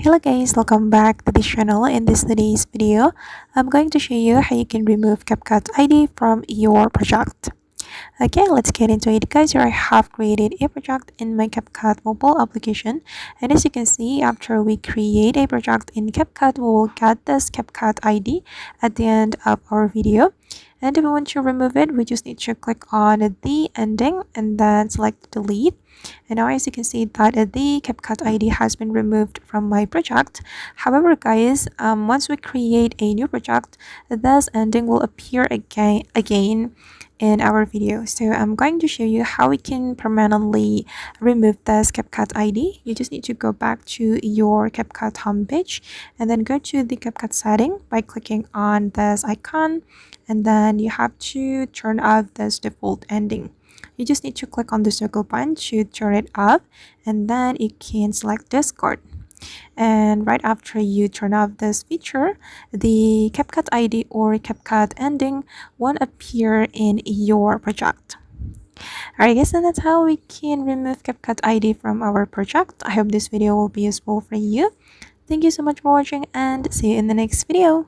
Hello guys, welcome back to this channel. In today's video, I'm going to show you how you can remove Capcut ID from your project. Okay, let's get into it guys. Here I have created a project in my Capcut mobile application, and as you can see, after we create a project in Capcut, we will get this Capcut ID at the end of our video. And if we want to remove it, we just need to click on the ending and then select delete. And now as you can see that the Capcut ID has been removed from my project. However guys, once we create a new project, this ending will appear again in our video. So I'm going to show you how we can permanently remove this Capcut ID. You just need to go back to your Capcut homepage and then go to the Capcut setting by clicking on this icon, and then you have to turn off this default ending. You just need to click on the circle button to turn it off, and then you can select discard. And right after you turn off this feature, the Capcut ID or Capcut ending won't appear in your project. Alright guys, and that's how we can remove Capcut ID from our project. I hope this video will be useful for you. Thank you so much for watching and see you in the next video.